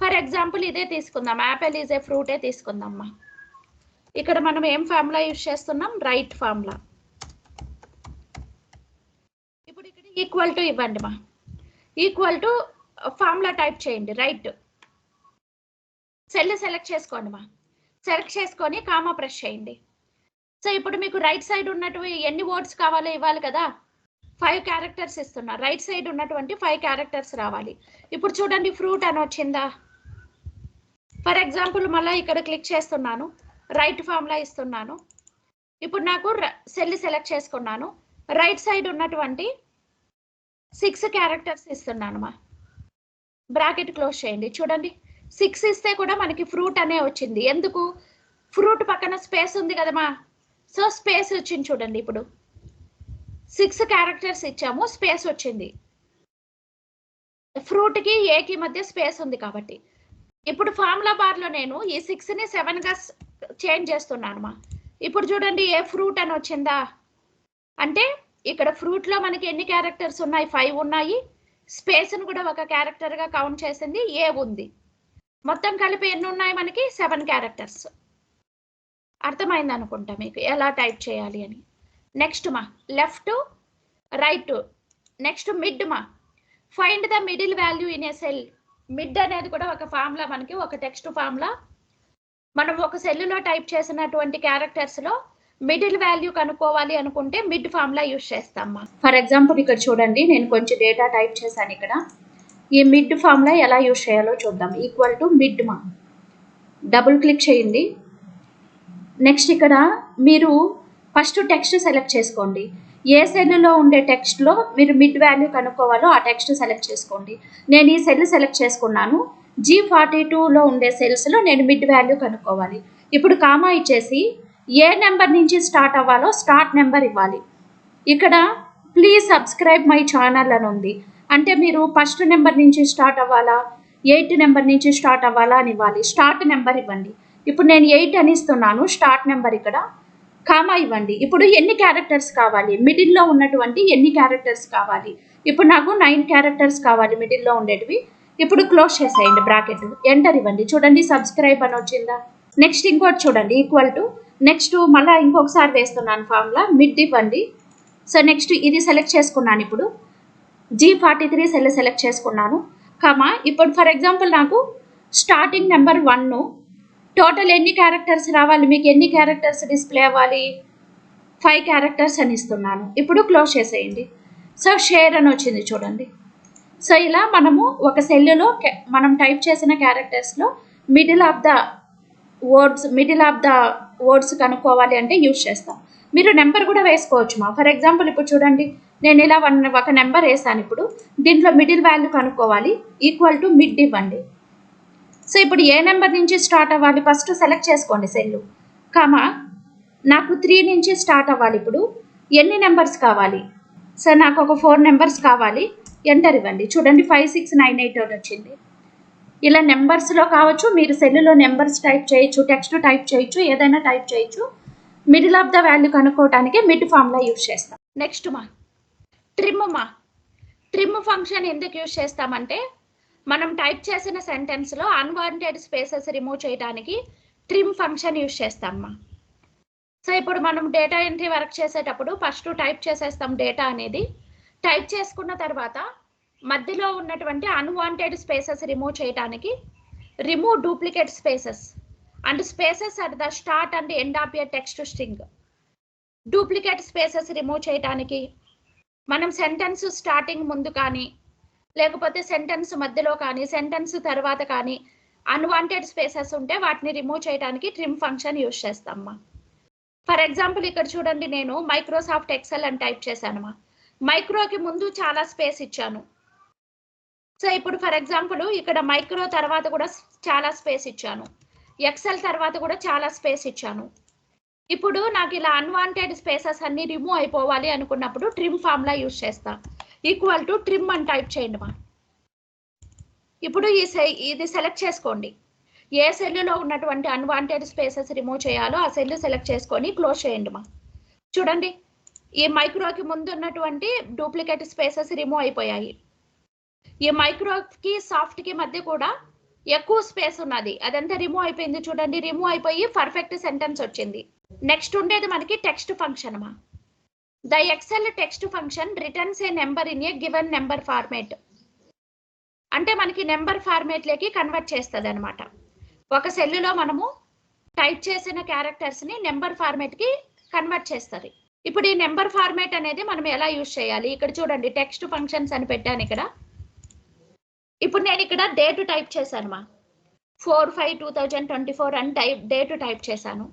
ఫర్ ఎగ్జాంపుల్ ఇదే తీసుకుందాం, యాపిల్ ఈజ్ ఏ ఫ్రూటే తీసుకుందామ్మా. ఇక్కడ మనం ఏం ఫార్ములా యూజ్ చేస్తున్నాం? Right formula. ఇప్పుడు ఇక్కడ ఈక్వల్ టు ఇవ్వండి మా. ఈక్వల్ టు ఫార్ములా టైప్ చేయండి, రైట్. సెల్ సెలెక్ట్ చేసుకోండి మా. సెలెక్ట్ చేసుకొని కామా ప్రెస్ చేయండి. సో ఇప్పుడు మీకు రైట్ సైడ్ ఉన్నటువంటి ఎన్ని వర్డ్స్ కావాలో ఇవ్వాలి కదా. 5 క్యారెక్టర్స్ ఇస్తున్నా. రైట్ సైడ్ ఉన్నటువంటి 5 క్యారెక్టర్స్ రావాలి. ఇప్పుడు చూడండి ఫ్రూట్ అని వచ్చిందా. ఫర్ ఎగ్జాంపుల్ మళ్ళీ ఇక్కడ క్లిక్ చేస్తున్నాను, రైట్ ఫార్ములా ఇస్తున్నాను. ఇప్పుడు నాకు సెల్ సెలెక్ట్ చేసుకున్నాను. రైట్ సైడ్ ఉన్నటువంటి 6 క్యారెక్టర్స్ ఇస్తున్నాను మా. బ్రాకెట్ క్లోజ్ చేయండి. చూడండి 6 ఇస్తే కూడా మనకి ఫ్రూట్ అనే వచ్చింది. ఎందుకు? ఫ్రూట్ పక్కన స్పేస్ ఉంది కదమ్మా. సో స్పేస్ వచ్చింది చూడండి. ఇప్పుడు 6 క్యారెక్టర్స్ ఇచ్చాము, స్పేస్ వచ్చింది. ఫ్రూట్కి ఏకి మధ్య స్పేస్ ఉంది కాబట్టి. ఇప్పుడు ఫార్ములా బార్లో నేను ఈ 6ని 7గా చేంజ్ చేస్తున్నాను మా. ఇప్పుడు చూడండి ఏ ఫ్రూట్ అని వచ్చిందా. అంటే ఇక్కడ ఫ్రూట్లో మనకి ఎన్ని క్యారెక్టర్స్ ఉన్నాయి? 5 ఉన్నాయి. స్పేస్ను కూడా ఒక క్యారెక్టర్గా కౌంట్ చేసింది, ఏ ఉంది. మొత్తం కలిపి ఎన్ని ఉన్నాయి మనకి? 7 క్యారెక్టర్స్. అర్థమైంది అనుకుంటా మీకు ఎలా టైప్ చేయాలి అని. నెక్స్ట్ మా లెఫ్ట్, రైట్. నెక్స్ట్ మిడ్ మా. Find the middle value in a cell. Mid అనేది కూడా ఒక ఫార్ములా, మనకి ఒక టెక్స్ట్ ఫార్ములా. మనం ఒక సెల్లో టైప్ చేసినటువంటి క్యారెక్టర్స్లో మిడిల్ వాల్యూ కనుక్కోవాలి అనుకుంటే మిడ్ ఫార్ములా యూజ్ చేస్తామా. ఫర్ ఎగ్జాంపుల్ ఇక్కడ చూడండి, నేను కొంచెం డేటా టైప్ చేశాను. ఇక్కడ ఈ మిడ్ ఫార్ములా ఎలా యూజ్ చేయాలో చూద్దాం. ఈక్వల్ టు మిడ్ మా, డబుల్ క్లిక్ చేయండి. నెక్స్ట్ ఇక్కడ మీరు ఫస్ట్ టెక్స్ట్ సెలెక్ట్ చేసుకోండి. ఏ సెల్లో ఉండే టెక్స్ట్లో మీరు మిడ్ వాల్యూ కనుక్కోవాలో ఆ టెక్స్ట్ సెలెక్ట్ చేసుకోండి. నేను ఈ సెల్ సెలెక్ట్ చేసుకున్నాను. G42లో ఉండే సెల్స్లో నేను మిడ్ వాల్యూ కనుక్కోవాలి. ఇప్పుడు కామా ఇచ్చేసి ఏ నెంబర్ నుంచి స్టార్ట్ అవ్వాలో స్టార్ట్ నెంబర్ ఇవ్వాలి. ఇక్కడ ప్లీజ్ సబ్స్క్రైబ్ మై ఛానల్ అని ఉంది. అంటే మీరు ఫస్ట్ నెంబర్ నుంచి స్టార్ట్ అవ్వాలా, 8 నెంబర్ నుంచి స్టార్ట్ అవ్వాలా అని ఇవ్వాలి. స్టార్ట్ నెంబర్ ఇవ్వండి. ఇప్పుడు నేను 8 అని ఇస్తున్నాను. స్టార్ట్ నెంబర్ ఇక్కడ కామా ఇవ్వండి. ఇప్పుడు ఎన్ని క్యారెక్టర్స్ కావాలి, మిడిల్లో ఉన్నటువంటి ఎన్ని క్యారెక్టర్స్ కావాలి. ఇప్పుడు నాకు 9 క్యారెక్టర్స్ కావాలి మిడిల్లో ఉండేటివి. ఇప్పుడు క్లోజ్ చేసేయండి బ్రాకెట్, ఎంటర్ ఇవ్వండి. చూడండి సబ్స్క్రైబ్ అని వచ్చిందా. నెక్స్ట్ ఇంకోటి చూడండి, ఈక్వల్ టు. నెక్స్ట్ మళ్ళీ ఇంకొకసారి వేస్తున్నాను ఫార్ములా, మిడ్ ఇవ్వండి. సో నెక్స్ట్ ఇది సెలెక్ట్ చేసుకున్నాను. ఇప్పుడు G43 సెల్ సెలెక్ట్ చేసుకున్నాను. కామా ఇప్పుడు ఫర్ ఎగ్జాంపుల్ నాకు స్టార్టింగ్ నెంబర్ 1, టోటల్ ఎన్ని క్యారెక్టర్స్ రావాలి, మీకు ఎన్ని క్యారెక్టర్స్ డిస్ప్లే అవ్వాలి, 5 క్యారెక్టర్స్ అని ఇస్తున్నాను. ఇప్పుడు క్లోజ్ చేసేయండి. సో షేర్ అని వచ్చింది చూడండి. సో ఇలా మనము ఒక సెల్లో మనం టైప్ చేసిన క్యారెక్టర్స్లో మిడిల్ ఆఫ్ ద వర్డ్స్ కనుక్కోవాలి అంటే యూజ్ చేస్తాం. మీరు నెంబర్ కూడా వేసుకోవచ్చు మా. ఫర్ ఎగ్జాంపుల్ ఇప్పుడు చూడండి, నేను ఇలా ఒక నెంబర్ వేసాను. ఇప్పుడు దీంట్లో మిడిల్ వాల్యూ కనుక్కోవాలి. ఈక్వల్ టు మిడ్ ఇవ్వండి. సో ఇప్పుడు ఏ నెంబర్ నుంచి స్టార్ట్ అవ్వాలి ఫస్ట్ సెలెక్ట్ చేసుకోండి సెల్లు. కామా నాకు 3 నుంచి స్టార్ట్ అవ్వాలి. ఇప్పుడు ఎన్ని నెంబర్స్ కావాలి, సో నాకు ఒక 4 నెంబర్స్ కావాలి. ఎంటర్ ఇవ్వండి. చూడండి 5, 6, 9, 8 అని వచ్చింది. ఇలా నెంబర్స్లో కావచ్చు, మీరు సెల్లులో నెంబర్స్ టైప్ చేయొచ్చు, టెక్స్ట్ టైప్ చేయొచ్చు, ఏదైనా టైప్ చేయొచ్చు. మిడిల్ ఆఫ్ ద వాల్యూ కనుక్కోవడానికి మిడ్ ఫార్ములా యూజ్ చేస్తాం. నెక్స్ట్ మా ట్రిమ్ ఫంక్షన్ ఎందుకు యూజ్ చేస్తామంటే మనం టైప్ చేసిన సెంటెన్స్లో అన్వాంటెడ్ స్పేసెస్ రిమూవ్ చేయడానికి ట్రిమ్ ఫంక్షన్ యూజ్ చేస్తామా. సో ఇప్పుడు మనం డేటా ఎంట్రీ వర్క్ చేసేటప్పుడు ఫస్ట్ టైప్ చేసేస్తాం డేటా అనేది. టైప్ చేసుకున్న తర్వాత మధ్యలో ఉన్నటువంటి అన్వాంటెడ్ స్పేసెస్ రిమూవ్ చేయడానికి remove duplicate spaces and spaces at the start and end of your text string. Duplicate spaces remove చేయడానికి మనం సెంటెన్స్ స్టార్టింగ్ ముందు కానీ, లేకపోతే సెంటెన్స్ మధ్యలో కానీ, సెంటెన్స్ తర్వాత కానీ అన్వాంటెడ్ స్పేసెస్ ఉంటే వాటిని రిమూవ్ చేయడానికి ట్రిమ్ ఫంక్షన్ యూజ్ చేస్తామా. ఫర్ ఎగ్జాంపుల్ ఇక్కడ చూడండి, నేను మైక్రోసాఫ్ట్ ఎక్సెల్ అని టైప్ చేశానమ్మా. మైక్రోకి ముందు చాలా స్పేస్ ఇచ్చాను. సో ఇప్పుడు ఫర్ ఎగ్జాంపుల్ ఇక్కడ మైక్రో తర్వాత కూడా చాలా స్పేస్ ఇచ్చాను, ఎక్సెల్ తర్వాత కూడా చాలా స్పేస్ ఇచ్చాను. ఇప్పుడు నాకు ఇలా అన్వాంటెడ్ స్పేసెస్ అన్ని రిమూవ్ అయిపోవాలి అనుకున్నప్పుడు ట్రిమ్ ఫార్ములా యూజ్ చేస్తా. ఈక్వల్ టు ట్రిమ్ అని టైప్ చేయండి మా. ఇప్పుడు ఇది సెలెక్ట్ చేసుకోండి. ఏ సెల్లులో ఉన్నటువంటి అన్వాంటెడ్ స్పేసెస్ రిమూవ్ చేయాలో ఆ సెల్ సెలెక్ట్ చేసుకొని క్లోజ్ చేయండి మా. చూడండి ఈ మైక్రోకి ముందు ఉన్నటువంటి డూప్లికేట్ స్పేసెస్ రిమూవ్ అయిపోయాయి. ఈ మైక్రోకి సాఫ్ట్కి మధ్య కూడా ఎక్కువ స్పేస్ ఉన్నది, అదంతా రిమూవ్ అయిపోయింది. చూడండి రిమూవ్ అయిపోయి పర్ఫెక్ట్ సెంటెన్స్ వచ్చింది. నెక్స్ట్ ఉండేది మనకి టెక్స్ట్ ఫంక్షన్ మా. The XL text function returns A number in a given number format. అంటే మనకి నెంబర్ ఫార్మేట్లోకి కన్వర్ట్ చేస్తుంది అనమాట. ఒక సెల్లులో మనము టైప్ చేసిన క్యారెక్టర్స్ని నెంబర్ ఫార్మేట్కి కన్వర్ట్ చేస్తుంది. ఇప్పుడు ఈ నెంబర్ ఫార్మేట్ అనేది మనం ఎలా యూజ్ చేయాలి, ఇక్కడ చూడండి టెక్స్ట్ ఫంక్షన్స్ అని పెట్టాను ఇక్కడ. ఇప్పుడు నేను ఇక్కడ డేట్ టైప్ చేశాను మా, 4/5/2024 అని డేట్ టైప్ చేశాను.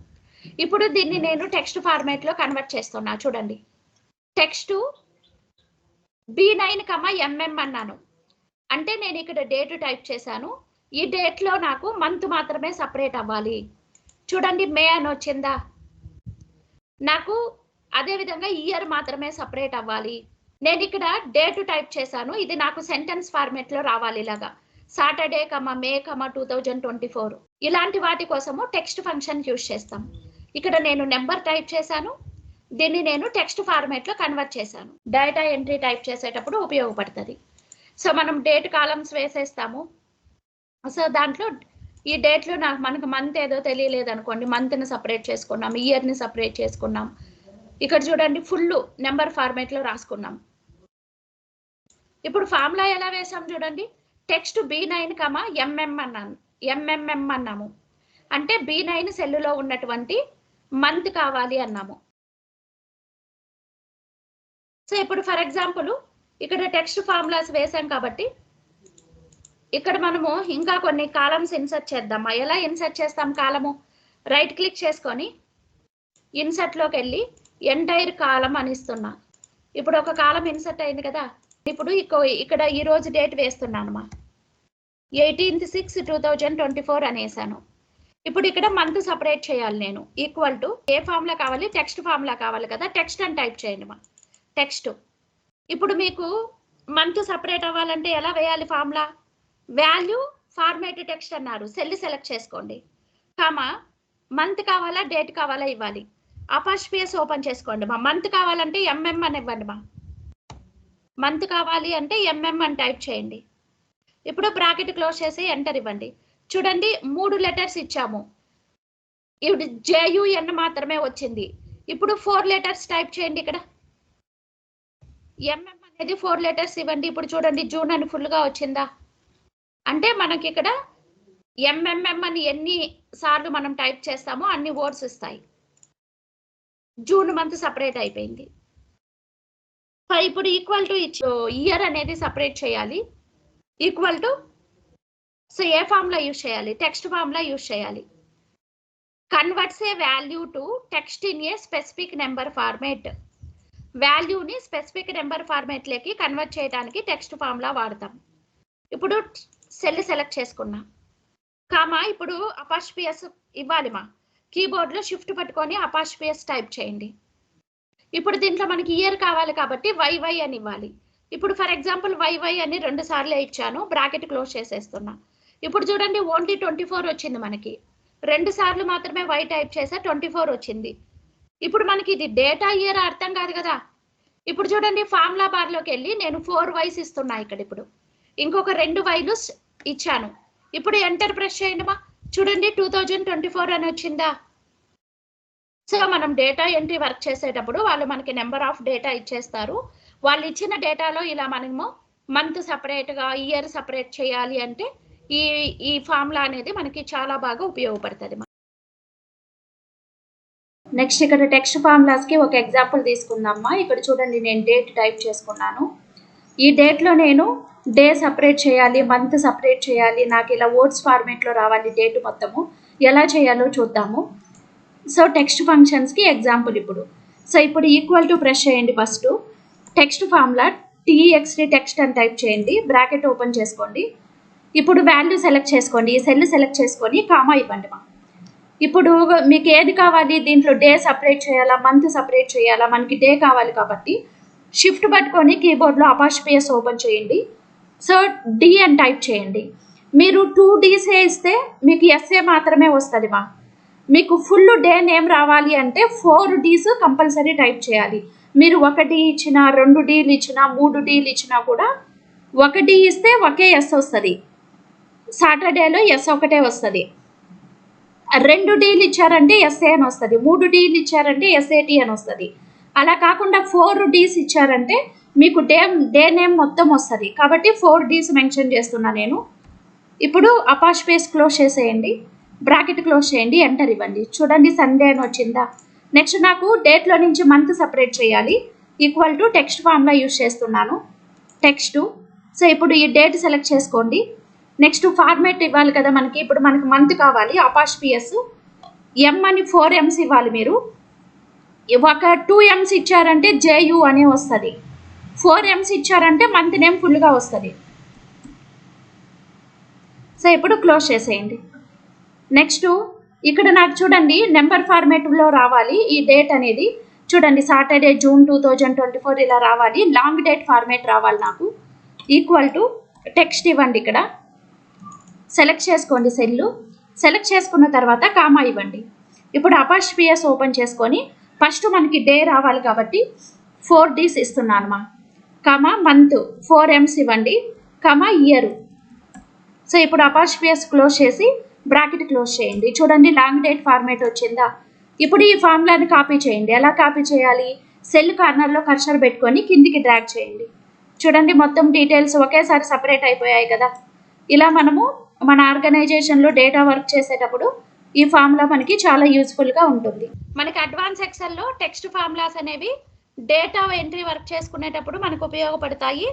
ఇప్పుడు దీన్ని నేను టెక్స్ట్ ఫార్మేట్లో కన్వర్ట్ చేస్తున్నా. చూడండి టెక్స్ట్ B9, అన్నాను. అంటే నేను ఇక్కడ డేట్ టైప్ చేశాను. ఈ డేట్లో నాకు మంత్ మాత్రమే సపరేట్ అవ్వాలి. చూడండి మే అని వచ్చిందా, నాకు అదేవిధంగా ఇయర్ మాత్రమే సపరేట్ అవ్వాలి. నేను ఇక్కడ డేట్ టైప్ చేశాను, ఇది నాకు సెంటెన్స్ ఫార్మేట్లో రావాలి. ఇలాగా సాటర్డే, మే, 2024 ఇలాంటి వాటి కోసము టెక్స్ట్ ఫంక్షన్ యూజ్ చేస్తాం. ఇక్కడ నేను నెంబర్ టైప్ చేశాను, దీన్ని నేను టెక్స్ట్ ఫార్మేట్లో కన్వర్ట్ చేశాను. డేటా ఎంట్రీ టైప్ చేసేటప్పుడు ఉపయోగపడుతుంది. సో మనం డేట్ కాలమ్స్ వేసేస్తాము. సో దాంట్లో ఈ డేట్లో మనకు మంత్ ఏదో తెలియలేదు అనుకోండి, మంత్ని సపరేట్ చేసుకున్నాం, ఇయర్ని సపరేట్ చేసుకున్నాం. ఇక్కడ చూడండి ఫుల్ నెంబర్ ఫార్మేట్లో రాసుకున్నాం. ఇప్పుడు ఫార్ములా ఎలా వేసాం చూడండి, టెక్స్ట్ B9, MMM అన్నాము. అంటే B9 సెల్లులో ఉన్నటువంటి మంత్ కావాలి అన్నాము. సో ఇప్పుడు ఫర్ ఎగ్జాంపుల్ ఇక్కడ టెక్స్ట్ ఫార్ములాస్ వేసాం కాబట్టి ఇక్కడ మనము ఇంకా కొన్ని కాలమ్స్ ఇన్సర్ట్ చేద్దామా. ఎలా ఇన్సర్ట్ చేస్తాం కాలము? రైట్ క్లిక్ చేసుకొని ఇన్సర్ట్లోకి వెళ్ళి ఎంటైర్ కాలం అని ఇస్తున్నా. ఇప్పుడు ఒక కాలం ఇన్సర్ట్ అయింది కదా. ఇప్పుడు ఇక్కడ ఈ రోజు డేట్ వేస్తున్నాను 18/6/2024 అనేసాను. ఇప్పుడు ఇక్కడ మంత్ సపరేట్ చేయాలి నేను. ఈక్వల్ టు ఏ ఫార్ములా కావాలి? టెక్స్ట్ ఫార్ములా కావాలి కదా. టెక్స్ట్ అని టైప్ చేయండి టెక్స్ట్. ఇప్పుడు మీకు మంత్ సపరేట్ అవ్వాలంటే ఎలా వేయాలి ఫార్ములా? వాల్యూ ఫార్మేట్ టెక్స్ట్ అన్నారు. సెల్ సెలెక్ట్ చేసుకోండి. కామా మంత్ కావాలా డేట్ కావాలా ఇవ్వాలి. అపాస్ట్రోఫీ ఓపెన్ చేసుకోండి మంత్ కావాలంటే ఎంఎం అని ఇవ్వండి మంత్ కావాలి అంటే ఎంఎం అని టైప్ చేయండి. ఇప్పుడు బ్రాకెట్ క్లోజ్ చేసి ఎంటర్ ఇవ్వండి. చూడండి 3 లెటర్స్ ఇచ్చాము. ఇప్పుడు JUN మాత్రమే వచ్చింది. ఇప్పుడు 4 లెటర్స్ టైప్ చేయండి. ఇక్కడ ఎంఎం అనేది 4 లెటర్స్ ఇవ్వండి. ఇప్పుడు చూడండి జూన్ అని ఫుల్గా వచ్చిందా? అంటే మనకి ఇక్కడ ఎంఎంఎం అని ఎన్ని సార్లు మనం టైప్ చేస్తామో అన్ని వర్డ్స్ ఇస్తాయి. జూన్ మంత్ సపరేట్ అయిపోయింది. ఇప్పుడు ఈక్వల్ టు ఇయర్ అనేది సపరేట్ చేయాలి. Equal to so A formula use చేయాలి? టెక్స్ట్ ఫార్ములా యూజ్ చేయాలి. Converts A value to text in a specific number format. వాల్యూని స్పెసిఫిక్ నెంబర్ ఫార్మేట్లోకి కన్వర్ట్ చేయడానికి టెక్స్ట్ ఫార్ములా వాడతాం. ఇప్పుడు సెల్ సెలెక్ట్ చేసుకున్నా. కామా ఇప్పుడు అపాస్ట్రోఫీ ఇవ్వాలి కీబోర్డ్లో షిఫ్ట్ పట్టుకొని అపాస్ట్రోఫీ టైప్ చేయండి. ఇప్పుడు దీంట్లో మనకి ఇయర్ కావాలి కాబట్టి YY అని ఇవ్వాలి. ఇప్పుడు ఫర్ ఎగ్జాంపుల్ YY అని 2 సార్లు ఇచ్చాను. బ్రాకెట్ క్లోజ్ చేసేస్తున్నా. ఇప్పుడు చూడండి ఓన్లీ 24 వచ్చింది మనకి. 2 సార్లు మాత్రమే Y టైప్ చేసా 24 వచ్చింది. ఇప్పుడు మనకి ఇది డేటా ఇయర్ అర్థం కాదు కదా. ఇప్పుడు చూడండి ఫార్ములా బార్లోకి వెళ్ళి నేను 4 Ys ఇస్తున్నా. ఇక్కడ ఇప్పుడు ఇంకొక 2 Yలు ఇచ్చాను. ఇప్పుడు ఎంటర్ ప్రెస్ చేయండి చూడండి 2024 అని వచ్చిందా. సో మనం డేటా ఎంట్రీ వర్క్ చేసేటప్పుడు వాళ్ళు మనకి నెంబర్ ఆఫ్ డేటా ఇచ్చేస్తారు. వాళ్ళు ఇచ్చిన డేటాలో ఇలా మనము మంత్ సపరేట్గా ఇయర్ సపరేట్ చేయాలి అంటే ఈ ఫార్ములా అనేది మనకి చాలా బాగా ఉపయోగపడుతుంది. నెక్స్ట్ ఇక్కడ టెక్స్ట్ ఫార్ములాస్కి ఒక ఎగ్జాంపుల్ తీసుకుందామా. ఇక్కడ చూడండి నేను డేట్ టైప్ చేసుకున్నాను. ఈ డేట్లో నేను డే సపరేట్ చేయాలి, మంత్ సపరేట్ చేయాలి, నాకు ఇలా వర్డ్స్ ఫార్మేట్లో రావాలి డేట్ మొత్తము. ఎలా చేయాలో చూద్దాము. సో టెక్స్ట్ ఫంక్షన్స్కి ఎగ్జాంపుల్ ఇప్పుడు. సో ఇప్పుడు ఈక్వల్ టు ప్రెస్ చేయండి. First text formula TXT text అని టైప్ చేయండి. బ్రాకెట్ ఓపెన్ చేసుకోండి. ఇప్పుడు వాల్యూ సెలెక్ట్ చేసుకోండి. ఈ సెల్ సెలెక్ట్ చేసుకొని కామా ఇవ్వండి ఇప్పుడు మీకు ఏది కావాలి? దీంట్లో డే సపరేట్ చేయాలా, మంత్ సపరేట్ చేయాలా? మనకి డే కావాలి కాబట్టి షిఫ్ట్ పట్టుకొని కీబోర్డ్లో అపాస్ట్రోఫీ ఓపెన్ చేయండి. సో D అని టైప్ చేయండి. మీరు 2 Ds ఇస్తే మీకు SA మాత్రమే వస్తుంది మీకు ఫుల్ డే నేమ్ రావాలి అంటే 4 Ds కంపల్సరీ టైప్ చేయాలి. మీరు 1 D ఇచ్చినా 2 Dలు ఇచ్చినా 3 Dలు ఇచ్చినా కూడా 1 D ఇస్తే ఒకే S వస్తుంది. సాటర్డేలో S ఒకటే వస్తుంది. 2 Dలు ఇచ్చారంటే SA అని వస్తుంది. 3 Dలు ఇచ్చారంటే SAT అని వస్తుంది. అలా కాకుండా 4 Ds ఇచ్చారంటే మీకు డే నేమ్ మొత్తం వస్తుంది. కాబట్టి 4 Ds మెన్షన్ చేస్తున్నా నేను. ఇప్పుడు అపాస్ట్రోఫీ క్లోజ్ చేసేయండి. బ్రాకెట్ క్లోజ్ చేయండి. ఎంటర్ ఇవ్వండి. చూడండి సండే అని వచ్చిందా. నెక్స్ట్ నాకు డేట్లో నుంచి మంత్ సపరేట్ చేయాలి. Equal to text formula use చేస్తున్నాను. టెక్స్ట్. సో ఇప్పుడు ఈ డేట్ సెలెక్ట్ చేసుకోండి. నెక్స్ట్ ఫార్మేట్ ఇవ్వాలి కదా మనకి. ఇప్పుడు మనకి మంత్ కావాలి. అపాస్ట్రోఫీ M అని 4 M's ఇవ్వాలి. మీరు ఒక 2 M's ఇచ్చారంటే JU అని వస్తుంది. 4 M's ఇచ్చారంటే మంత్ నేమ్ ఫుల్గా వస్తుంది. సో ఇప్పుడు క్లోజ్ చేసేయండి. నెక్స్ట్ ఇక్కడ నాకు చూడండి నెంబర్ ఫార్మేట్లో రావాలి ఈ డేట్ అనేది. చూడండి సాటర్డే జూన్ 2024 ఇలా రావాలి. లాంగ్ డేట్ ఫార్మేట్ రావాలి నాకు. ఈక్వల్ టు టెక్స్ట్ ఇవ్వండి. ఇక్కడ సెలెక్ట్ చేసుకోండి. సెల్లు సెలెక్ట్ చేసుకున్న తర్వాత కామా ఇవ్వండి. ఇప్పుడు అపాస్ట్రోఫీ ఓపెన్ చేసుకొని ఫస్ట్ మనకి డే రావాలి కాబట్టి 4 Ds ఇస్తున్నాను కామా మంత్ 4 M's ఇవ్వండి కామా ఇయర్. సో ఇప్పుడు అపాస్ట్రోఫీ క్లోజ్ చేసి బ్రాకెట్ క్లోజ్ చేయండి. చూడండి లాంగ్ డేట్ ఫార్మేట్ వచ్చిందా. ఇప్పుడు ఈ ఫార్ములాని కాపీ చేయండి. ఎలా కాపీ చేయాలి? సెల్ కార్నర్లో కర్సర్ పెట్టుకొని కిందికి డ్రాగ్ చేయండి. చూడండి మొత్తం డీటెయిల్స్ ఒకేసారి సపరేట్ అయిపోయాయి కదా. ఇలా మనము మన ఆర్గనైజేషన్లో డేటా వర్క్ చేసేటప్పుడు ఈ ఫార్ములా మనకి చాలా యూస్ఫుల్గా ఉంటుంది. మనకి అడ్వాన్స్ ఎక్సెల్లో టెక్స్ట్ ఫార్ములాస్ అనేవి డేటా ఎంట్రీ వర్క్ చేసుకునేటప్పుడు మనకు ఉపయోగపడతాయి.